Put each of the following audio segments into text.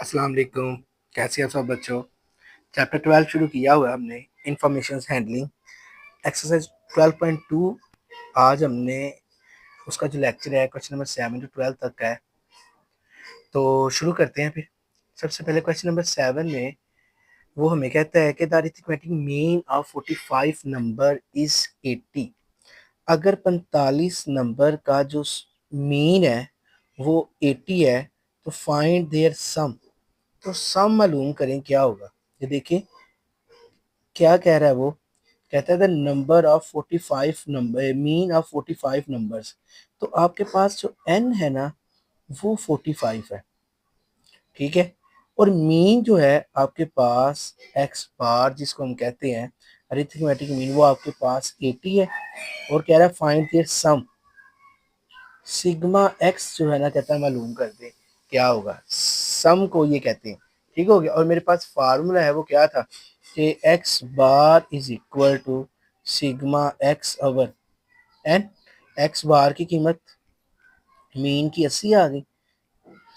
अस्सलाम वालेकुम। कैसे हैं सब बच्चों। चैप्टर 12 शुरू किया हुआ है हमने, इंफॉर्मेशन हैंडलिंग, एक्सरसाइज 12.2। आज हमने उसका जो लेक्चर है क्वेश्चन नंबर 7 to 12 तक का है, तो शुरू करते हैं फिर। सबसे पहले क्वेश्चन नंबर 7 में वो हमें कहता है कि the arithmetic mean of 45 number is 80। अगर 45 नंबर का जो मीन है वो 80 है तो फाइंड देयर सम। तो सम मालूम करें क्या होगा। ये देखिए क्या कह रहा है। वो कहता है the number of 45 number, mean of 45 numbers. तो आपके पास जो n है ना वो 45 है, ठीक है। और मीन जो है आपके पास x बार जिसको हम कहते हैं अरिथमेटिक मीन, वो आपके पास 80 है। और कह रहा है find their sum, sigma x जो है ना कहता है मालूम कर दे क्या होगा। सम को ये कहते हैं, ठीक हो गया। और मेरे पास फार्मूला है वो क्या था कि x bar is equal to sigma x over n। x bar की कीमत मीन की 80 आ गई,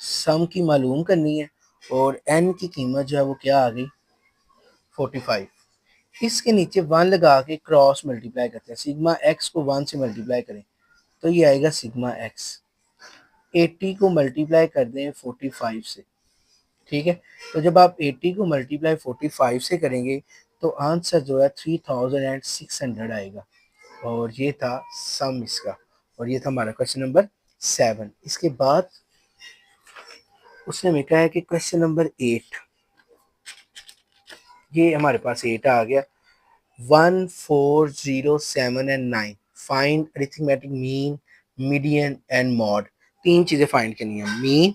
सम की मालूम करनी है, और n की कीमत जो है वो क्या आ गई 45। इसके नीचे 1 लगा के क्रॉस मल्टीप्लाई करते हैं, सिग्मा x को 1 से मल्टीप्लाई करें तो ये आएगा सिग्मा x। 80 को मल्टीप्लाई कर दें 45 से, ठीक है। तो जब आप 80 को मल्टीप्लाई 45 से करेंगे तो आंसर जो है 3600 आएगा। और ये था सम इसका, और ये था हमारा क्वेश्चन नंबर 7। इसके बाद उसने हमें कहा है कि क्वेश्चन नंबर 8, ये हमारे पास 8 आ गया। 1, 4, 0, 7 and 9 find arithmetic mean, median and mod. तीन चीजें फाइंड करनी है, मीन,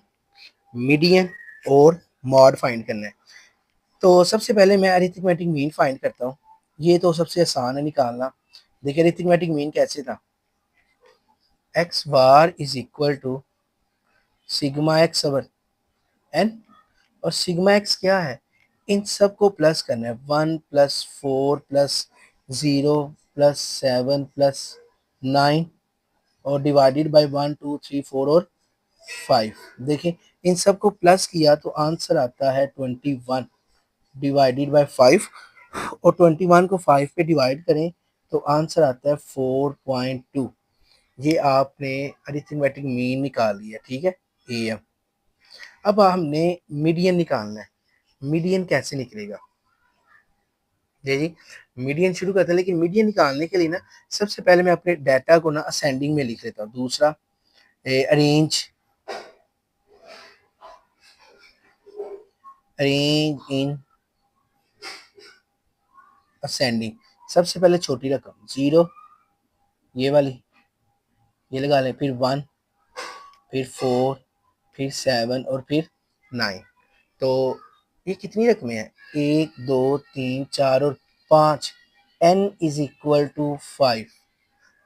मीडियन और मॉड फाइंड करना है। तो सबसे पहले मैं अरिथमेटिक मीन फाइंड करता हूँ। ये तो सबसे आसान है निकालना। देखिए अरिथमेटिक मीन कैसे था, x bar is equal to sigma x over n. और सिग्मा एक्स क्या है, इन सब को प्लस करना है। 1 प्लस 4 प्लस 0 प्लस 7 प्लस 9 और डिवाइडेड बाई 1, 2, 3, 4 और 5। देखिए इन सब को प्लस किया तो आंसर आता है 21 डिवाइडेड बाई 5। और 21 को 5 पे डिवाइड करें तो आंसर आता है 4.2। ये आपने अरिथमेटिक मीन निकाल लिया, ठीक है। एम अब हमने मीडियन निकालना है। मीडियन कैसे निकलेगा, जी मीडियन शुरू करते हैं। लेकिन मीडियन निकालने के लिए ना सबसे पहले मैं अपने डाटा को ना असेंडिंग में लिख लेता हूँ। दूसरा अरेंज अरेंज इन असेंडिंग। सबसे पहले छोटी रकम 0, ये वाली ये लगा लें, फिर 1, फिर 4, फिर 7 और फिर 9। तो ये कितनी रकमें हैं, 1, 2, 3, 4 और 5। n is equal to 5।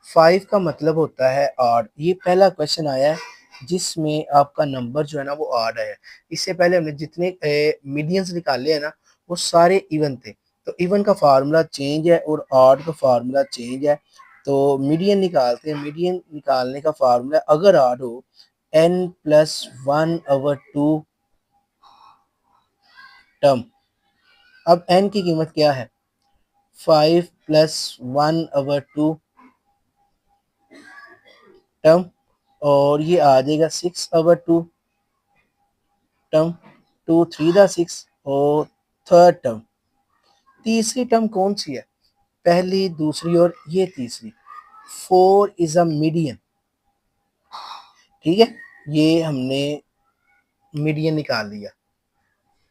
5 का मतलब होता है ऑड। ये पहला क्वेश्चन आया है जिसमें आपका नंबर जो है ना वो ऑड आया है। इससे पहले हमने जितने मीडियंस निकाले हैं ना वो सारे इवन थे। तो इवन का फार्मूला चेंज है और ऑड का फार्मूला चेंज है। तो मीडियन निकालते हैं। मीडियन निकालने का फार्मूला अगर ऑड हो n प्लस 1/2 टर्म। अब n की कीमत क्या है, 5 प्लस 1/2 टर्म, और ये आ जाएगा 6/2 टर्म। 2 3 दा 6 और थर्ड टर्म। तीसरी टर्म कौन सी है, पहली, दूसरी और ये तीसरी। 4 इज अ मीडियन, ठीक है। ये हमने मीडियन निकाल लिया,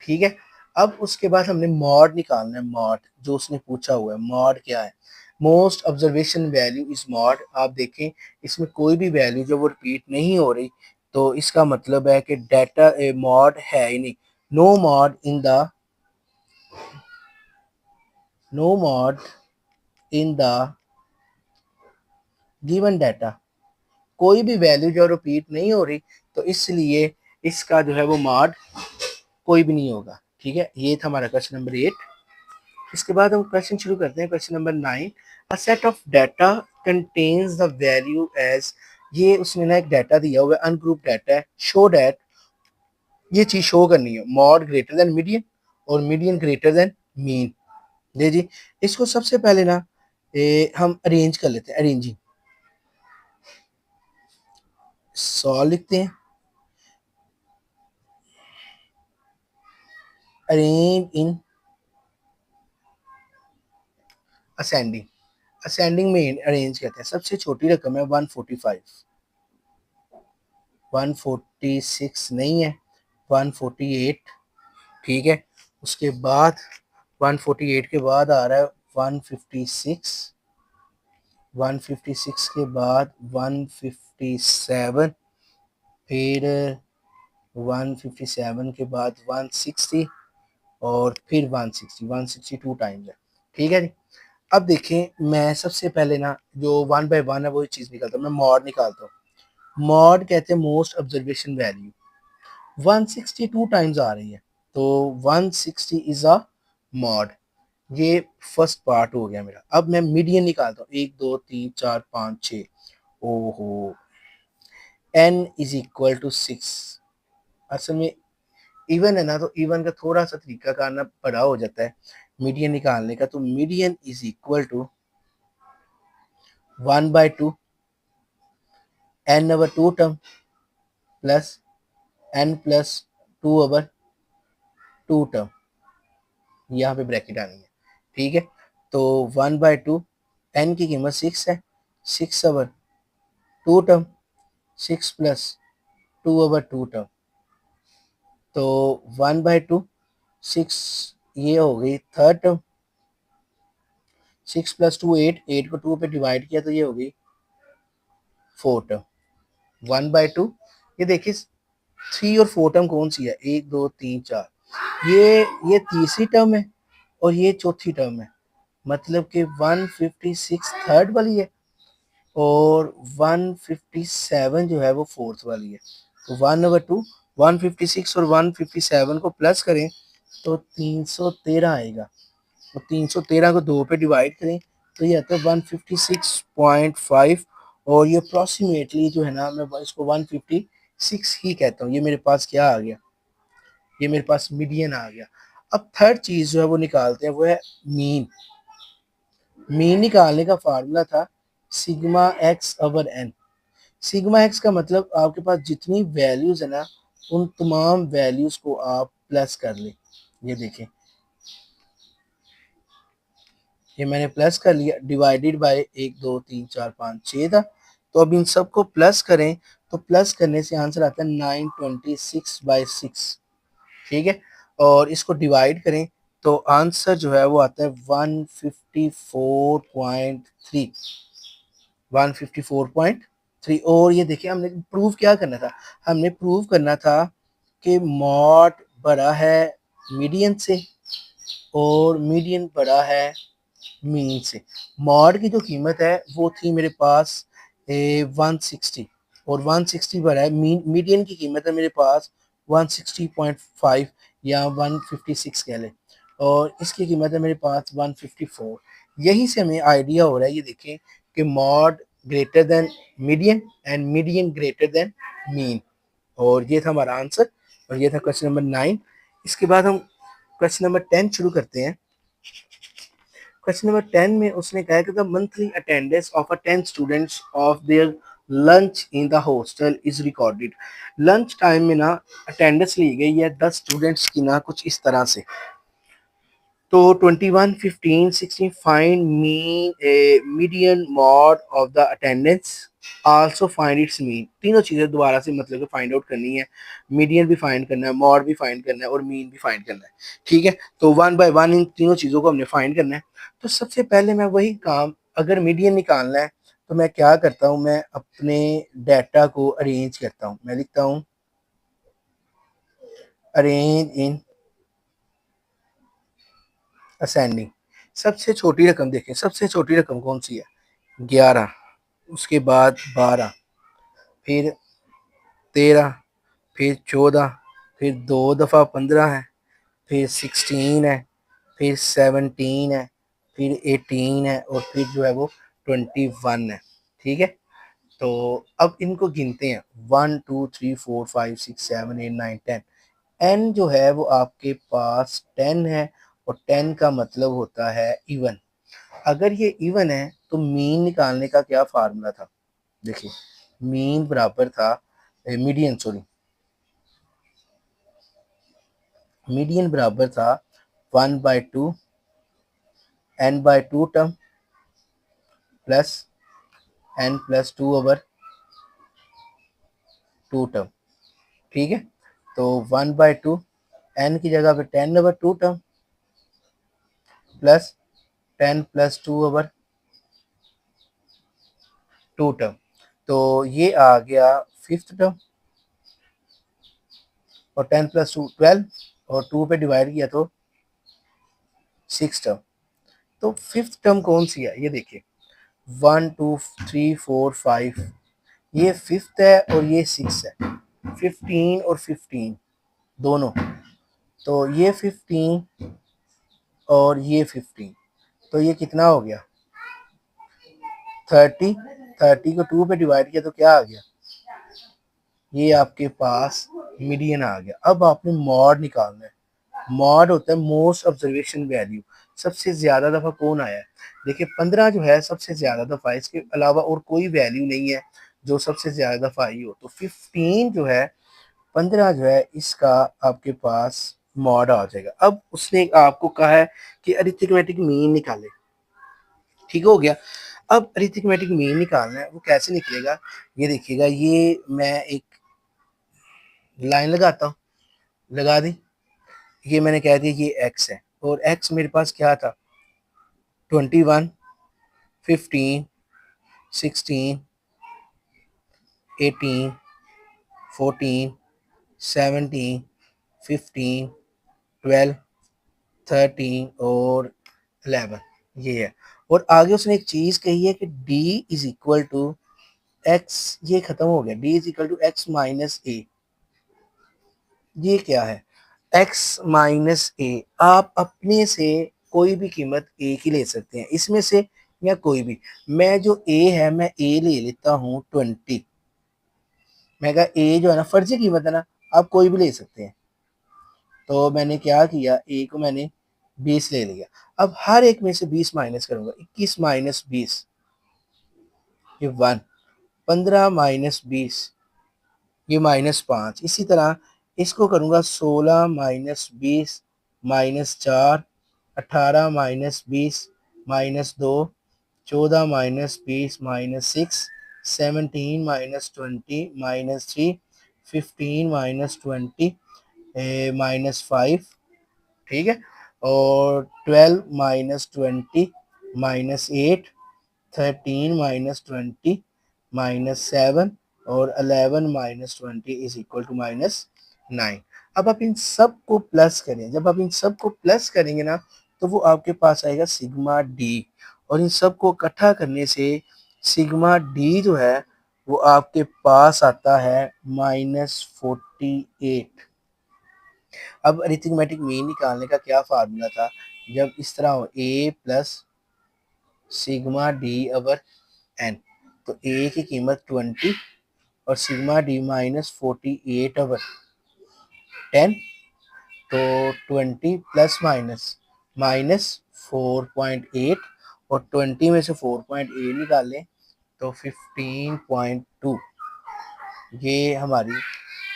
ठीक है। अब उसके बाद हमने मॉड निकालना है। मॉड जो उसने पूछा हुआ है, मॉड क्या है, most observation value is mod. आप देखें इसमें कोई भी वैल्यू जो वो रिपीट नहीं हो रही तो इसका मतलब है कि डाटा मॉड है ही नहीं। No mode in the no mode in the given data. कोई भी वैल्यू जो रिपीट नहीं हो रही तो इसलिए इसका जो है वो मॉड कोई भी नहीं होगा, ठीक है। ये था हमारा क्वेश्चन नंबर 8। इसके बाद हम क्वेश्चन शुरू करते हैं, question number 9। A set of data contains the value as. ये उसने ना एक डाटा दिया हुआ है, अनग्रुप डाटा है। शो डैट ये चीज शो करनी है, मॉड ग्रेटर देन मीडियन और मीडियन ग्रेटर देन मीन। दे जी, इसको सबसे पहले ना हम अरेंज कर लेते हैं, अरेंजिंग। 100 लिखते हैं, अरेंज इन असेंडिंग। असेंडिंग में अरेंज करते हैं। सबसे छोटी रकम है 145, 146 नहीं है, 148, ठीक है। उसके बाद 148 के बाद आ रहा है 156, 156 के बाद 157, फिर 157 के बाद 160 और फिर 160, 162 टाइम्स है, ठीक है जी। अब देखें, मैं सबसे पहले ना जो वन बाय वन है वही चीज निकालता हूँ, मैं मॉड निकालता हूँ। मॉड कहते हैं मोस्ट ऑब्जर्वेशन वैल्यू, 162 टाइम्स आ रही है, तो 160 इज अ मॉड। ये फर्स्ट पार्ट हो गया मेरा। अब मैं मीडियन निकालता हूँ, 1 2 3 4 5 6। ओहो, n इज इक्वल टू 6। असल में इवन है ना, तो इवन का थोड़ा सा तरीका करना बड़ा हो जाता है मीडियन निकालने का। तो median is equal to 1/2 n over 2 term plus n plus 2 over 2 term, यहाँ पे ब्रैकेट आनी है, ठीक है। तो 1/2, n की कीमत 6 है, 6 over 2 term, 6 plus 2 over 2 term, तो 1/2, 6, ये हो गई थर्ड टर्म, 6 प्लस 2 8, 8 को 2 पे डिवाइड किया तो ये हो गई फोर टर्म, 1/2। ये देखिए 3 और 4 टर्म कौन सी है, 1 2 3 4, ये तीसरी टर्म है और ये चौथी टर्म है, मतलब कि 156 थर्ड वाली है और 157 जो है वो फोर्थ वाली है। तो 1/2, 156 और 157 को प्लस करें तो 313 आएगा, और 313 को 2 पे डिवाइड करें तो ये आता है 156.5, और ये अप्रॉक्सीमेटली जो है ना, मैं इसको 156 ही कहता हूँ। ये मेरे पास क्या आ गया, ये मेरे पास मीडियन आ गया। अब थर्ड चीज जो है वो निकालते हैं, वो है मीन। मीन निकालने का फार्मूला था sigma x over n. Sigma x का मतलब आपके पास जितनी वैल्यूज है ना, उन तमाम वैल्यूज को आप प्लस कर ले। ये देखें, ये मैंने प्लस कर लिया, डिवाइडेड बाय 1 2 3 4 5 6 था। तो अब इन सबको प्लस करें, तो प्लस करने से आंसर आता है 926/6, ठीक है। और इसको डिवाइड करें तो आंसर जो है वो आता है 154.3, 154.3। और ये देखिए, हमने प्रूव क्या करना था, हमने प्रूव करना था कि मॉड बड़ा है मीडियन से और मीडियन बड़ा है मीन से। मॉड की जो कीमत है वो थी मेरे पास 160, और 160 बड़ा है। मीडियन की कीमत है मेरे पास 160.5 या 156 कह लें, और इसकी कीमत है मेरे पास 154। यहीं से हमें आइडिया हो रहा है, ये देखें कि mod greater than median and median greater than mean. और ये था हमारा आंसर, और ये था क्वेश्चन नंबर 9। इसके बाद हम क्वेश्चन नंबर 10 शुरू करते हैं। क्वेश्चन नंबर 10 में उसने कहा कि the monthly attendance of a 10 students of their lunch in the hostel is recorded. Lunch time में ना अटेंडेंस ली गई है 10 स्टूडेंट्स की ना, कुछ इस तरह से। तो 21 15 16 find median mode of the attendance, also find its mean. तीनों चीजें दोबारा से मतलब कि फाइंड आउट करनी है। मीडियन भी फाइंड करना है, मॉड भी फाइंड करना है और मीन भी फाइंड करना है, ठीक है। तो वन बाय वन इन तीनों चीजों को हमने फाइंड करना है। तो सबसे पहले मैं वही काम, अगर मीडियन निकालना है तो मैं क्या करता हूँ, मैं अपने डाटा को अरेंज करता हूँ। मैं लिखता हूँ अरेंज इन असेंडिंग। सबसे छोटी रकम देखें, सबसे छोटी रकम कौन सी है, 11, उसके बाद 12, फिर 13, फिर 14, फिर 2 दफ़ा 15 है, फिर 16 है, फिर 17 है, फिर 18 है, और फिर जो है वो 21 है, ठीक है। तो अब इनको गिनते हैं, 1 2 3 4 5 6 7 8 9 10। n जो है वो आपके पास 10 है और 10 का मतलब होता है इवन। अगर ये इवन है तो मीन निकालने का क्या फार्मूला था? देखिए, मीन बराबर था मीडियन, सॉरी, मीडियन बराबर था 1/2 n/2 term plus n+2/2 term. ठीक है, तो 1/2 n की जगह पे 10/2 टर्म प्लस 10+2/2 टर्म। तो ये आ गया फिफ्थ टर्म, और 10+2 12, और 2 पे डिवाइड किया तो 6 टर्म। तो फिफ्थ टर्म कौन सी है? ये देखिए, 1 2 3 4 5, ये फिफ्थ है और ये 6 है, 15 और 15 दोनों। तो ये 15 और ये 15, तो ये कितना हो गया? 30। 30 को 2 पे डिवाइड किया तो क्या आ गया? ये आपके पास मीडियन आ गया। अब आपने मॉड निकालना है। मॉड होता है मोस्ट ऑब्जर्वेशन वैल्यू, सबसे ज्यादा दफा कौन आया है। देखिए 15 जो है सबसे ज्यादा दफा, इसके अलावा और कोई वैल्यू नहीं है जो सबसे ज्यादा दफा आई हो। तो 15 जो है, 15 जो है, इसका आपके पास मॉड आ जाएगा। अब उसने आपको कहा है कि अरिथमेटिक मीन निकाले, ठीक हो गया। अब अरिथमेटिक मीन निकालना है, वो कैसे निकलेगा? ये देखिएगा, ये मैं एक लाइन लगाता हूँ, लगा दी, ये मैंने कह दिया ये एक्स है, और एक्स मेरे पास क्या था? 21, 15, 16, 18, 14, 17, 15, 12, 13 और 11, ये है। और आगे उसने एक चीज कही है कि d is equal to X, ये खत्म हो गया, d is equal to X minus A. ये क्या है? x minus A. आप अपने से कोई भी कीमत a की ले सकते हैं, इसमें से या कोई भी। मैं जो a है, मैं a ले लेता हूँ 20। मैं कहा a जो है ना फर्जी कीमत है ना, आप कोई भी ले सकते हैं। तो मैंने क्या किया, a को मैंने 20 ले लिया। अब हर एक में से 20 माइनस करूंगा, 21 माइनस 20, ये 1। 15 माइनस 20, ये -5। इसी तरह इसको करूंगा 16 minus 20 -4, 18 minus 20 -2, 14 minus 20 -6, 17 minus 20 -3, 15 minus 20 -5, ठीक है, और 12 माइनस 20 -8, 13 माइनस 20 -7, और 11 माइनस 20 इज इक्वल टू -9। अब आप इन सब को प्लस करें, जब आप इन सब को प्लस करेंगे ना, तो वो आपके पास आएगा सिग्मा डी, और इन सब को इकट्ठा करने से सिग्मा डी जो है वो आपके पास आता है -48। अब अरिथमेटिक मीन निकालने का क्या फार्मूला था? जब इस तरह हो a plus sigma D over n, तो a की कीमत 20 और सिग्मा डी -48/10, तो 20 प्लस माइनस -4.8, और 20 में से 4.8 निकालें तो 15.2। ये हमारी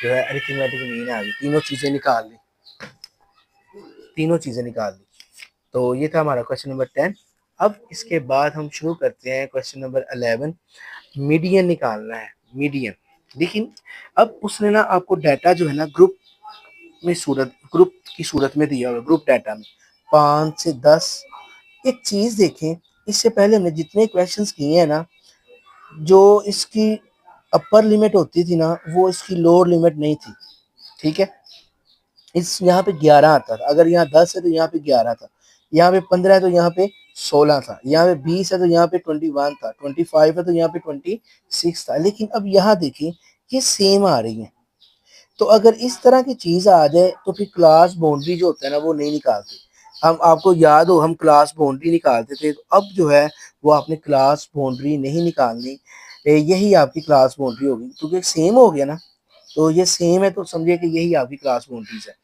जो है अरिथमेटिक मीन आ गई। तीनों चीज़ें निकाल ली, तीनों चीज़ें निकाल ली। तो ये था हमारा क्वेश्चन नंबर 10। अब इसके बाद हम शुरू करते हैं क्वेश्चन नंबर 11। मीडियन निकालना है, मीडियन। लेकिन अब उसने ना आपको डाटा जो है ना ग्रुप ग्रुप की सूरत में दिया हुआ, ग्रुप डाटा में 5 से 10। एक चीज देखें, इससे पहले हमने जितने क्वेश्चंस किए हैं ना, जो इसकी अपर लिमिट होती थी ना, वो इसकी लोअर लिमिट नहीं थी। ठीक है, इस यहाँ पे 11 आता था, अगर यहाँ 10 है तो यहाँ पे 11 था, यहाँ पे 15 है तो यहाँ पे 16 था, यहाँ पे 20 है तो यहाँ पे 21 था, 25 है तो यहाँ पे 26 था। लेकिन अब यहाँ देखिए, ये सेम आ रही है। तो अगर इस तरह की चीज आ जाए तो फिर क्लास बाउंड्री जो होता है ना वो नहीं निकालते। हम, आपको याद हो, हम क्लास बाउंड्री निकालते थे, तो अब जो है वो आपने क्लास बाउंड्री नहीं निकालनी। यही आपकी क्लास बाउंड्री होगी, क्योंकि सेम हो गया ना। तो ये सेम है, तो समझिए कि यही आपकी क्लास बाउंड्रीज है।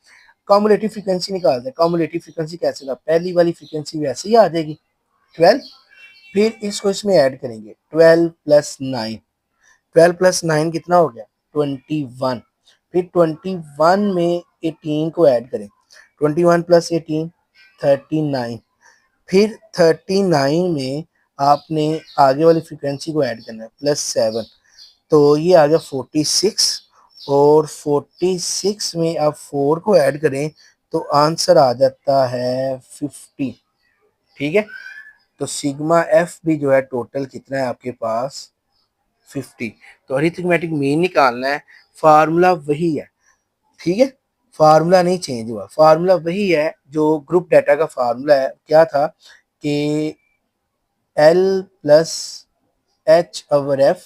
कॉमुलेटिव फ्रीक्वेंसी निकालते हैं। कॉमुलेटिव फ्रीक्वेंसी कैसे था, पहली वाली फ्रीक्वेंसी वैसे ही आ जाएगी 12, फिर इसको इसमें ऐड करेंगे 12 प्लस 9, 12 प्लस 9 कितना हो गया 21, फिर 21 में 18 को ऐड करें, 21 प्लस 18 39, फिर 39 में आपने आगे वाली फ्रीक्वेंसी को ऐड करना है +7, तो ये आ गया 46, और 46 में आप 4 को ऐड करें तो आंसर आ जाता है 50। ठीक है, तो सिग्मा एफ भी जो है टोटल कितना है आपके पास 50। तो अरिथमेटिक मीन निकालना है, फार्मूला वही है। ठीक है, फार्मूला नहीं चेंज हुआ, फार्मूला वही है जो ग्रुप डाटा का फार्मूला है। क्या था कि L plus H over F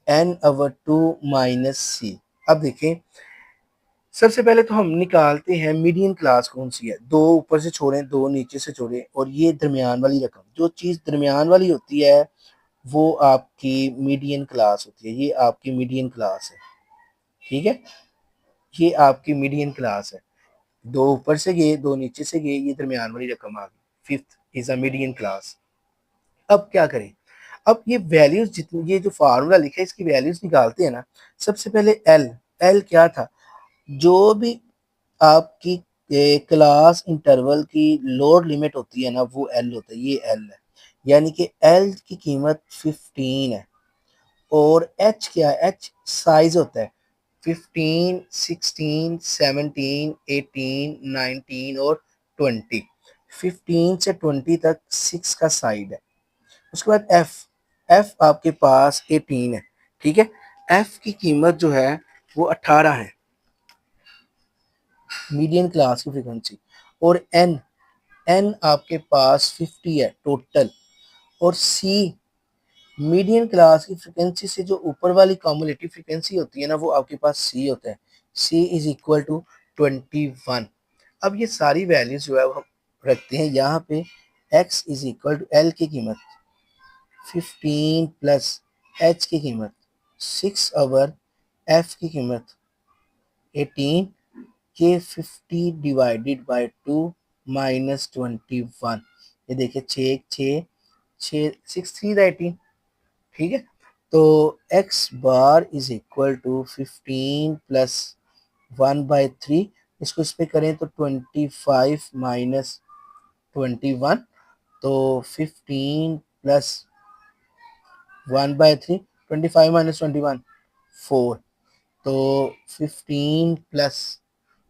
N over 2 minus C. अब देखें, सबसे पहले तो हम निकालते हैं मीडियन क्लास कौन सी है, दो ऊपर से छोड़ें दो नीचे से छोड़ें, और ये दरमियान वाली रकम, जो चीज़ दरमियान वाली होती है वो आपकी मीडियन क्लास होती है। ये आपकी मीडियन क्लास है। ठीक है, ये आपकी मीडियन क्लास है। दो ऊपर से गए दो नीचे से गए, ये दरमियान वाली रकम आ गई, fifth is a median class. अब क्या करें, अब ये वैल्यूज जितनी, ये जो फार्मूला लिखा है इसकी वैल्यूज निकालते हैं ना। सबसे पहले एल, एल क्या था, जो भी आपकी क्लास इंटरवल की लोअर लिमिट होती है ना वो एल होता है, ये एल है। यानी कि एल की कीमत 15 है, और एच क्या है, एच साइज होता है 15, 16, 17, 18, 19 और 20। 15 से 20 तक 6 का साइड है। उसके बाद एफ, एफ आपके पास 18 है। ठीक है, एफ की कीमत जो है वो 18 है, मीडियन क्लास की फ्रीक्वेंसी। और एन, एन आपके पास 50 है टोटल। और सी, मीडियन क्लास की फ्रीक्वेंसी से जो ऊपर वाली कॉमुलेटिव फ्रीक्वेंसी होती है ना वो आपके पास सी होता है, सी इज इक्वल टू 21। अब ये सारी वैल्यूज जो है वो हम रखते हैं यहाँ पे। x is equal to L की कीमत 15 प्लस एच की कीमत 6 ओवर एफ की कीमत 18 के 50 डिवाइडेड बाय 2 माइनस 21। ये देखिए छः छः छः 6 3 18। ठीक है, तो x bar is equal to 15 plus 1/3, इसको इस पे करें तो 25 माइनस 21, तो 15 प्लस 1/3, 25 माइनस 21 4, तो 15 प्लस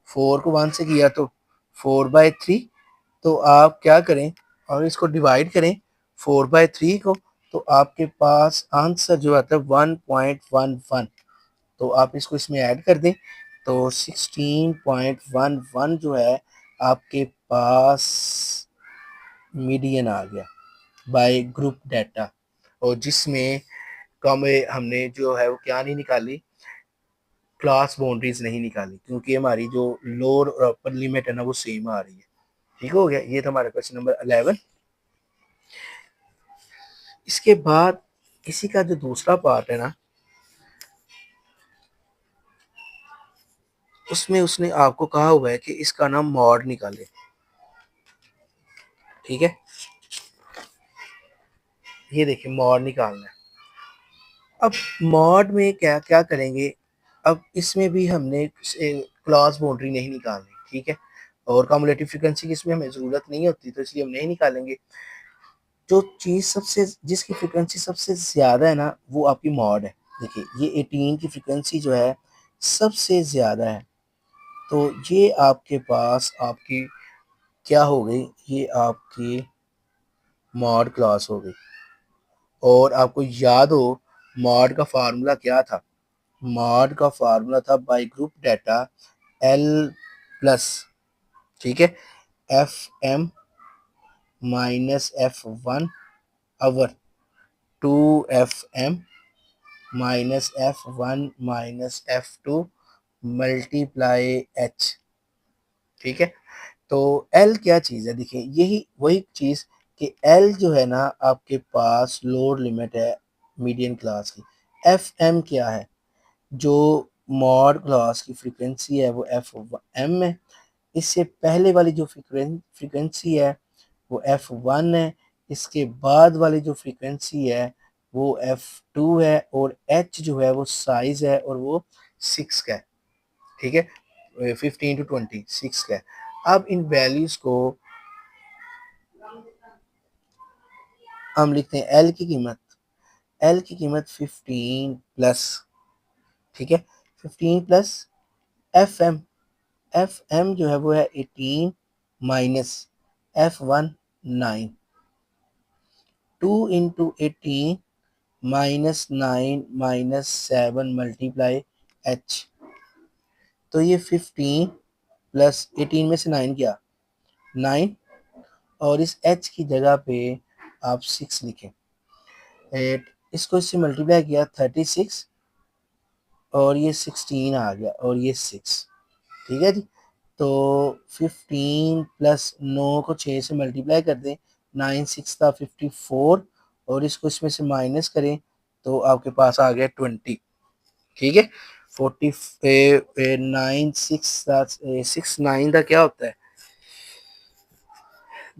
4 को 1 से किया तो 4/3। तो आप क्या करें और इसको डिवाइड करें 4/3 को, तो आपके पास आंसर जो आता है 1.11। तो आप इसको इसमें ऐड कर दें तो 16.11 जो है आपके पास मीडियन आ गया बाय ग्रुप डाटा। और जिसमें कम हमने जो है वो क्या नहीं निकाली, क्लास बाउंड्रीज नहीं निकाली, क्योंकि हमारी जो लोअर और अपर लिमिट है ना वो सेम आ रही है। ठीक हो गया, ये था हमारा क्वेश्चन नंबर 11। इसके बाद इसी का जो दूसरा पार्ट है ना, उसमें उसने आपको कहा हुआ है कि इसका नाम मॉड निकाले। ठीक है, ये देखिए मॉड निकालना है। अब मॉड में क्या क्या करेंगे, अब इसमें भी हमने क्लॉज बाउंड्री नहीं निकालनी। ठीक है, और कम्युलेटिव फ्रीक्वेंसी की इसमें हमें ज़रूरत नहीं होती, तो इसलिए हम नहीं निकालेंगे। जो चीज़ सबसे, जिसकी फ्रीक्वेंसी सबसे ज़्यादा है ना वो आपकी मॉड है। देखिए ये 18 की फ्रीक्वेंसी जो है सबसे ज़्यादा है, तो ये आपके पास आपकी क्या हो गई, ये आपकी मॉड क्लास हो गई। और आपको याद हो मॉड का फार्मूला क्या था, मॉड का फार्मूला था by group data L plus, ठीक है, F M minus F one over 2 FM minus F one minus F two multiply H. ठीक है, तो एल क्या चीज़ है, देखिए यही वही चीज़ कि एल जो है ना आपके पास लोअर लिमिट है मीडियन क्लास की। एफ एम क्या है, जो मॉड क्लास की फ्रीक्वेंसी है वो एफ एम है, इससे पहले वाली जो फ्रीक्वेंसी है वो F1 है, इसके बाद वाली जो फ्रीक्वेंसी है वो F2 है, और H जो है वो साइज है और वो 6 का है। ठीक है, 15 to 20 6 का है। अब इन वैल्यूज को हम लिखते हैं L की कीमत 15 प्लस, ठीक है, 15 प्लस एफ एम जो है वो है 18 minus F1 9, 2 into 18 -9 -7 multiply H, तो ये 15 प्लस 18 में से 9 गया 9, और इस H की जगह पे आप 6 लिखें। इसको इससे मल्टीप्लाई किया 36, और ये 16 आ गया, और ये 6, ठीक है जी। तो 15 प्लस 9 को 6 से मल्टीप्लाई कर दें, 9 6 था 54, और इसको इसमें से माइनस करें तो आपके पास आ गया 20, ठीक है। 9 6 9 का क्या होता है,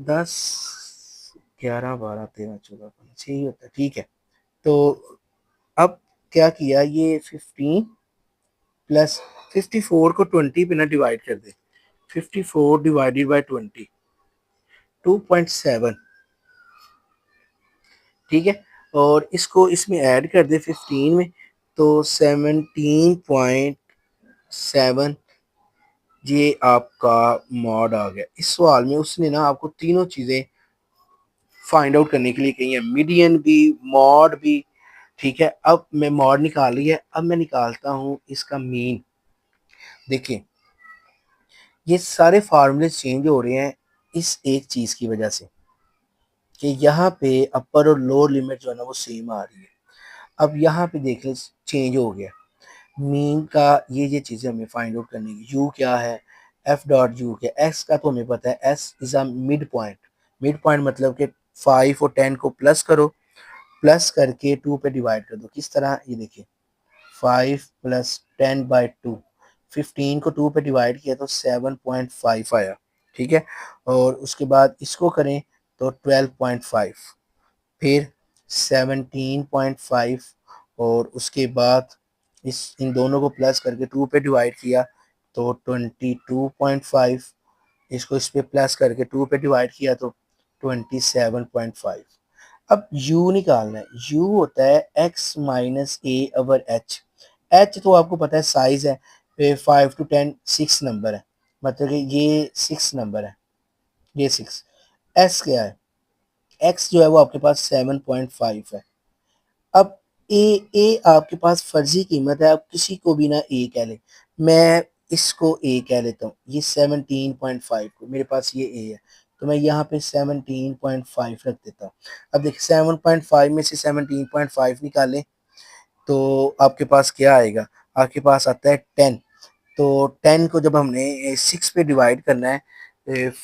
10 11 12 13 14 15 6 ही होता है, ठीक है। तो अब क्या किया, ये 15 प्लस 54 को 20 पे ना डिवाइड कर दे, 54 डिवाइडेड बाई 20 2.7, ठीक है, और इसको इसमें ऐड कर दे 15 में, तो 17.7, ये आपका मॉड आ गया। इस सवाल में उसने ना आपको तीनों चीजें फाइंड आउट करने के लिए कही है, मीडियन भी, मॉड भी, ठीक है। अब मैं मॉड निकाली है, अब मैं निकालता हूँ इसका मीन। देखिए ये सारे फार्मूले चेंज हो रहे हैं इस एक चीज की वजह से कि यहाँ पे अपर और लोअर लिमिट जो है ना वो सेम आ रही है। अब यहाँ पे देख ले चेंज हो गया, मीन का ये चीजें हमें फाइंड आउट करनी है। यू क्या है, एफ डॉट यू क्या, एक्स का तो हमें पता है, S is a mid point. Mid point मतलब कि 5 और 10 को प्लस करो, प्लस करके 2 पे डिवाइड कर दो। किस तरह, ये देखिए 5 प्लस 10 बाई 2, 15 को 2 पे डिवाइड किया तो 7.5 आया, ठीक है। और उसके बाद इसको करें तो 12.5, फिर 17.5, और उसके बाद इस इन दोनों को प्लस करके 2 पे डिवाइड किया तो 22.5, इसको इस पे प्लस करके 2 पे डिवाइड किया तो 27.5। अब u निकालना है, u होता है x माइनस ए ओवर एच। एच तो आपको पता है साइज है, फिर 5 to 10 6 नंबर है, मतलब कि ये 6 नंबर है, ये 6। s क्या है, x जो है वो आपके पास 7.5 है। अब ए आपके पास फर्जी कीमत है, आप किसी को भी ना ए कह ले, मैं इसको ए कह लेता हूँ, ये 17.5 को, मेरे पास ये ए है, तो मैं यहाँ पे 17.5 रख देता हूँ। अब देखिए 7.5 में से 17.5 निकालें तो आपके पास क्या आएगा, आपके पास आता है 10। तो 10 को जब हमने 6 पे डिवाइड करना है,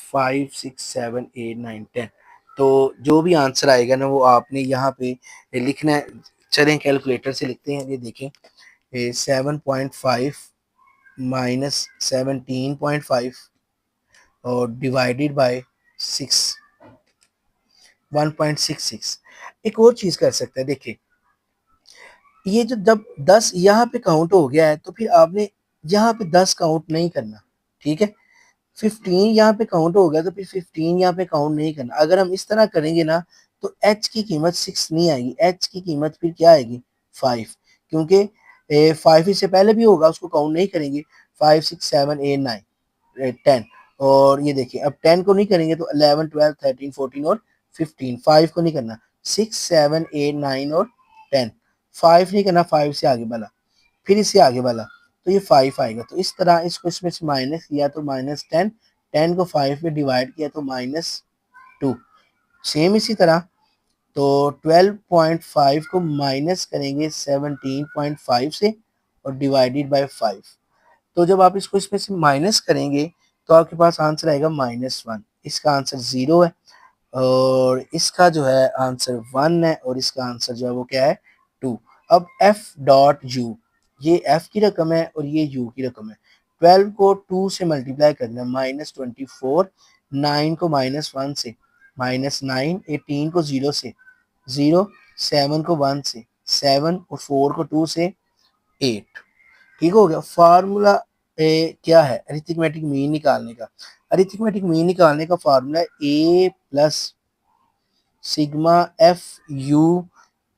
5 6 7 8 9 10, तो जो भी आंसर आएगा ना वो आपने यहाँ पे लिखना है। चलें कैलकुलेटर से लिखते हैं, ये देखें 7.5 माइनस 17.5 और डिवाइडेड बाय 6, 1.66। एक और चीज़ कर सकते हैं, देखिए ये जो जब 10 यहाँ पे काउंट हो गया है तो फिर आपने यहाँ पे 10 काउंट नहीं करना, ठीक है। 15 यहाँ पे काउंट हो गया तो फिर 15 यहाँ पे काउंट नहीं करना। अगर हम इस तरह करेंगे ना तो h की कीमत 6 नहीं आएगी, h की कीमत फिर क्या आएगी 5, क्योंकि 5 इससे पहले भी होगा, उसको काउंट नहीं करेंगे। 5 6 7 8 9 10, और ये देखिए अब 10 को नहीं करेंगे तो 11 12 13 14 और 15, 5 को नहीं करना, 6 7 8 9 और 10, 5 नहीं करना, 5 से आगे वाला, फिर इससे आगे वाला, तो ये 5 आएगा। तो इस तरह इसको इसमें से माइनस किया तो -10, 10 को 5 में डिवाइड किया तो -2, सेम इसी तरह। तो 12.5 को माइनस करेंगे 17.5 से और डिवाइडेड बाय 5, तो जब आप इसको इसमें से माइनस करेंगे तो आपके पास आंसर आएगा -1। इसका आंसर 0 है, और इसका जो है आंसर 1 है, और इसका आंसर जो है वो क्या है 2। अब एफ डॉट यू, ये एफ की रकम है और ये यू की रकम है। 12 को 2 से मल्टीप्लाई करना, -24, 9 को -1 से, -9, 18 को 0 से, 0, 7 को 1 से, 7 और 4 को 2 से, 8। ठीक हो गया। फार्मूला क्या है अरिथमेटिक मीन निकालने का? अरिथमेटिक मीन निकालने का formula A plus sigma F U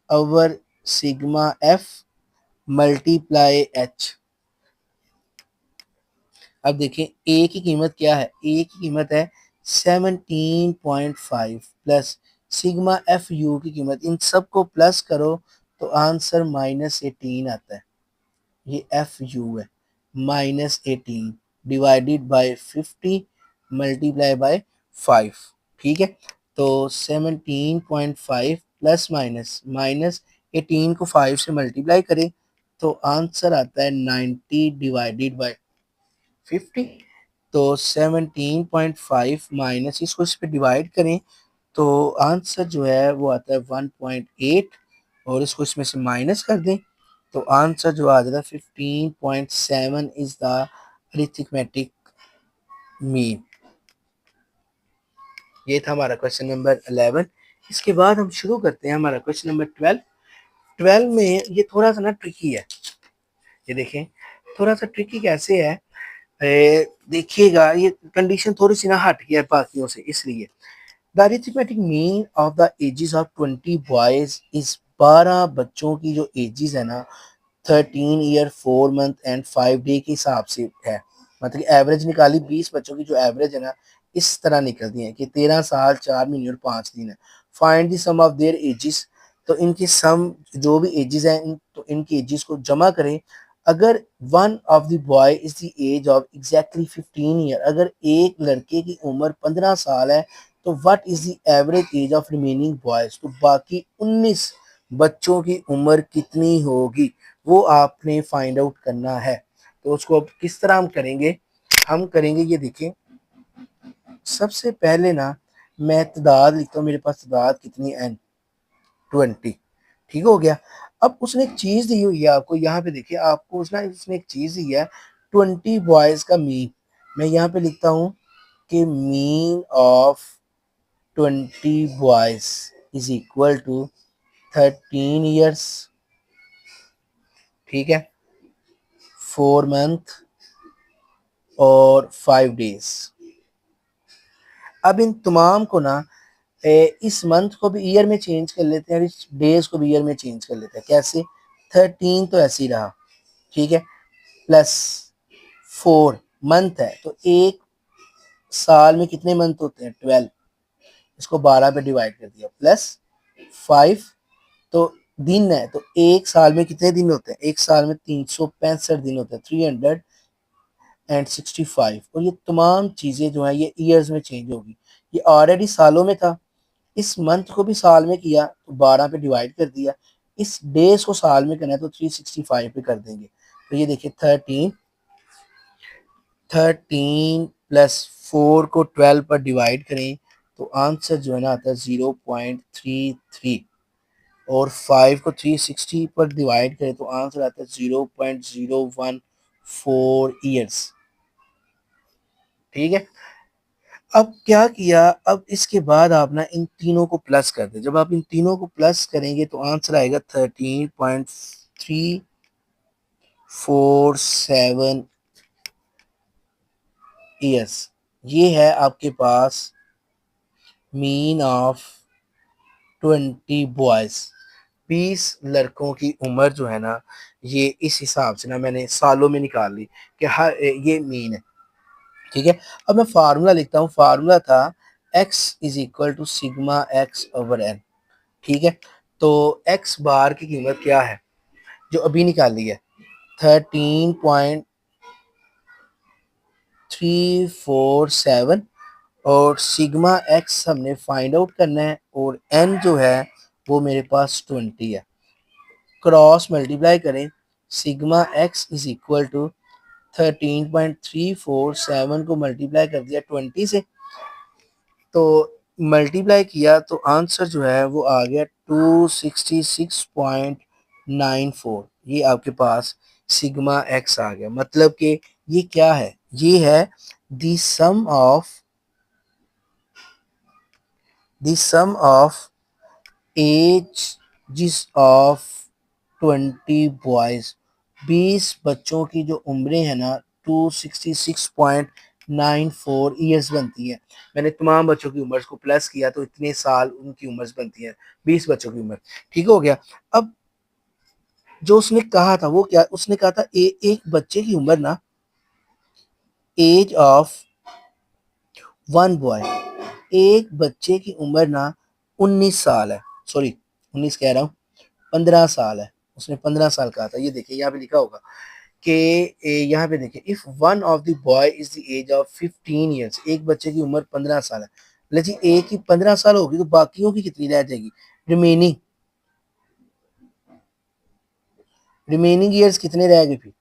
over sigma F multiply H. अब देखें ए की कीमत क्या है, ए की कीमत है 17.5 प्लस सिग्मा एफ यू की कीमत, इन सबको प्लस करो तो आंसर -18 आता है। ये एफ यू है, -18 डिवाइडेड बाय 50 मल्टीप्लाई बाय 5। ठीक है, तो 17.5 प्लस माइनस -18 को 5 से मल्टीप्लाई करें तो आंसर आता है 90 डिवाइडेड बाय 50। तो 17.5 माइनस इसको इस पे डिवाइड करें तो आंसर जो है वो आता है 1.8 और इसको इसमें से माइनस कर दें तो आंसर जो आ जाता है 15.7 इज द अरिथमेटिक मीन। ये था हमारा क्वेश्चन नंबर 11। इसके बाद हम शुरू करते हैं हमारा क्वेश्चन नंबर 12। 12 में ये थोड़ा सा ना ट्रिकी है। ये देखें थोड़ा सा ट्रिकी कैसे है, देखिएगा ये कंडीशन थोड़ी सी ना हट गया है बाकियों से, इसलिए the arithmetic mean of the ages of 20 boys is 12 बच्चों की जो एजेस है ना 13 ईयर 4 मंथ एंड 5 डे के हिसाब से है। मतलब एवरेज निकाली 20 बच्चों की जो एवरेज है ना इस तरह निकलती है कि 13 साल 4 महीने और 5 दिन है। Find the sum of their ages, तो इनकी सम जो भी एजेस हैं तो इनकी एजेस को जमा करें। अगर one of the boy is the age of exactly 15 year, अगर एक लड़के की उम्र 15 साल है तो what is the average age of remaining boys, तो बाकी 19 बच्चों की उम्र कितनी होगी वो आपने फाइंड आउट करना है। तो उसको अब किस तरह हम करेंगे, हम करेंगे ये देखें। सबसे पहले ना मैं तादाद लिखता हूँ, मेरे पास तादाद कितनी है 20। ठीक हो गया। अब उसने एक चीज दी हुई है आपको, यहाँ पे देखिए आपको उसने एक चीज दी है 20 बॉयज का मीन। मैं यहाँ पे लिखता हूँ कि mean of 20 boys is equal to 13 years, ठीक है, 4 मंथ और 5 डेज। अब इन तमाम को ना इस मंथ को भी ईयर में चेंज कर लेते हैं और इस डेज को भी ईयर में चेंज कर लेते हैं। कैसे? 13 तो ऐसे ही रहा, ठीक है, प्लस 4 मंथ है तो एक साल में कितने मंथ होते हैं 12, इसको 12 पे डिवाइड कर दिया, प्लस 5 तो दिन है तो एक साल में कितने दिन होते हैं, एक साल में 365 दिन होते हैं, 365। और ये तमाम चीजें जो है ये ईयर्स में चेंज होगी। ये ऑलरेडी सालों में था, इस मंथ को भी साल में किया तो 12 पे डिवाइड कर दिया, इस डेज को साल में करना है तो 365 पे कर देंगे। तो ये देखिए 13 प्लस 4 को 12 पर डिवाइड करें तो आंसर जो है ना आता है 0.33 और 5 को 360 पर डिवाइड करें तो आंसर आता है 0.014 ईयर्स। ठीक है, अब क्या किया, अब इसके बाद आप ना इन तीनों को प्लस कर दें। जब आप इन तीनों को प्लस करेंगे तो आंसर आएगा 13.347 ईयर्स। ये है आपके पास मीन ऑफ 20 बॉयज। 20 लड़कों की उम्र जो है ना ये इस हिसाब से ना मैंने सालों में निकाल ली कि हर ये मीन है। ठीक है, अब मैं फार्मूला लिखता हूँ। फार्मूला था x is equal to sigma x over n. ठीक है, तो x बार की कीमत क्या है जो अभी निकाली है 13.347 और सिग्मा एक्स हमने फाइंड आउट करना है और n जो है वो मेरे पास 20 है। क्रॉस मल्टीप्लाई करें, sigma x is equal to 13.347 को मल्टीप्लाई कर दिया 20 से, तो मल्टीप्लाई किया तो आंसर जो है वो आ गया 266.94। ये आपके पास सिग्मा एक्स आ गया। मतलब कि ये क्या है, ये है the sum of age of 20 boys. 20 बच्चों की जो उम्रें हैं ना 266.94 ईयर्स बनती है। मैंने तमाम बच्चों की उम्र को प्लस किया तो इतने साल उनकी उम्र बनती है, 20 बच्चों की उम्र। ठीक हो गया। अब जो उसने कहा था वो क्या, उसने कहा था एक बच्चे की उम्र ना, एज ऑफ वन बॉय, एक बच्चे की उम्र ना 19 साल है। सॉरी, 19 कह रहा हूँ, 15 साल है। उसने 15 साल कहा था। ये देखिए यहाँ पे लिखा होगा कि यहाँ पे देखिए, if one of the boy is the age of 15 years, एक बच्चे की उम्र 15 साल है। लेकिन एक ही 15 साल होगी तो बाकियों की कितनी रह जाएगी, रिमेनिंग रिमेनिंग ईयर्स कितने रह गए फिर,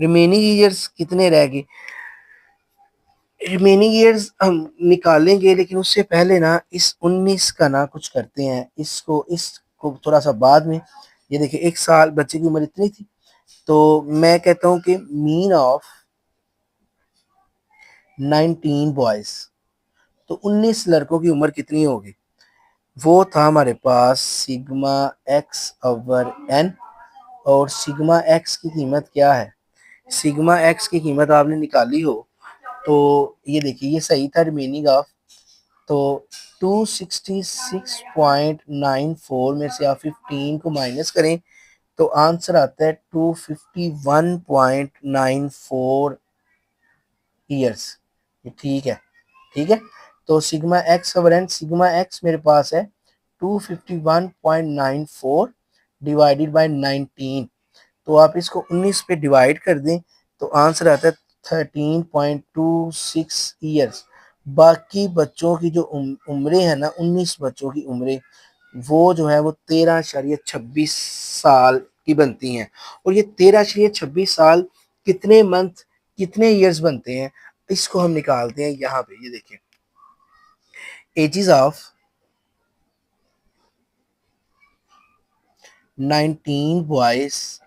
रिमेनिंग ईयर्स कितने रह गए, रिमेनिंग ईयर्स हम निकालेंगे। लेकिन उससे पहले ना इस 19 का ना कुछ करते हैं, इसको थोड़ा सा बाद में। ये देखिए, एक साल बच्चे की उम्र इतनी थी, तो मैं कहता हूँ कि मीन ऑफ 19 बॉयज, तो 19 लड़कों की उम्र कितनी होगी। वो था हमारे पास सिग्मा एक्स ओवर एन। और सिग्मा एक्स की कीमत क्या है, सिग्मा एक्स की कीमत आपने निकाली हो तो ये देखिए, ये सही था रिमेनिंग ऑफ। तो 266.94 में से आप 15 को माइनस करें तो आंसर आता है 251.94 ईयर्स। ये ठीक है, ठीक है। तो sigma x over n, sigma x मेरे पास है 251.94 डिवाइडेड बाय 19। तो आप इसको 19 पे डिवाइड कर दें तो आंसर आता है 13.26 ईयर्स। बाकी बच्चों की जो उम्रें हैं ना, 19 बच्चों की उम्रें, वो जो है वो 13.26 साल की बनती हैं। और ये 13.26 साल कितने मंथ, कितने ईयर्स बनते हैं, इसको हम निकालते हैं यहाँ पे। ये देखिए, ages of 19 boys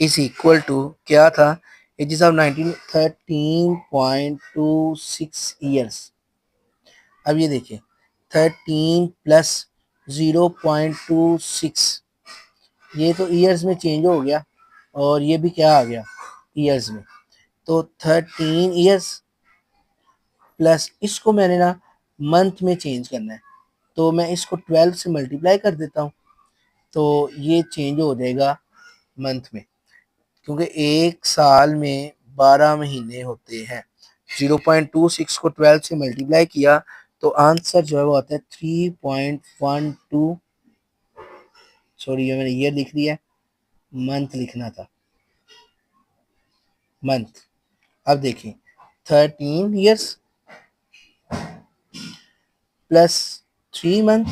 is equal to क्या था, एजेस ऑफ 19, 13.26 ईयर्स। अब ये देखिए, 13 प्लस 0.26, ये तो ईयर्स में चेंज हो गया और ये भी क्या आ गया, ईयर्स में। तो 13 ईयर्स प्लस इसको मैंने ना मंथ में चेंज करना है, तो मैं इसको 12 से मल्टीप्लाई कर देता हूँ तो ये चेंज हो जाएगा मंथ में, क्योंकि एक साल में 12 महीने होते हैं। 0.26 को 12 से मल्टीप्लाई किया तो आंसर जो है वो आता है 3.12। सॉरी, ये मैंने ईयर लिख दिया, मंथ लिखना था, मंथ। अब देखिए, 13 years plus 3 month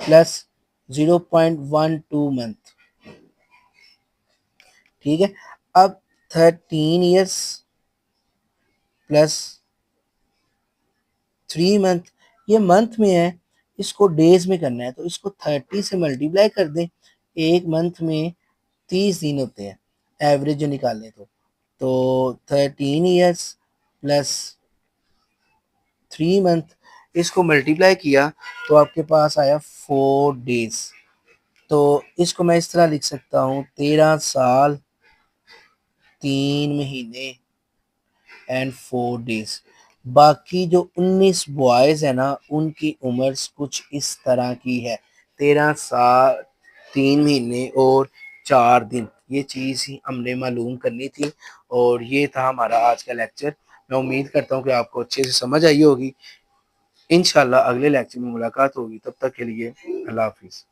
plus 0.12 month. ठीक है। अब 13 ईयर्स प्लस 3 मंथ, ये मंथ में है, इसको डेज में करना है तो इसको 30 से मल्टीप्लाई कर दें। एक मंथ में 30 दिन होते हैं, एवरेज जो निकालें तो 13 ईयर्स प्लस 3 मंथ, इसको मल्टीप्लाई किया तो आपके पास आया 4 डेज। तो इसको मैं इस तरह लिख सकता हूँ, 13 साल 3 महीने एंड 4 डेज। बाकी जो 19 बॉयज है ना उनकी उम्र कुछ इस तरह की है, 13 साल 3 महीने और 4 दिन। ये चीज़ ही हमने मालूम करनी थी और ये था हमारा आज का लेक्चर। मैं उम्मीद करता हूँ कि आपको अच्छे से समझ आई होगी। इंशाल्लाह अगले लेक्चर में मुलाकात होगी, तब तक के लिए अल्लाह हाफिज़।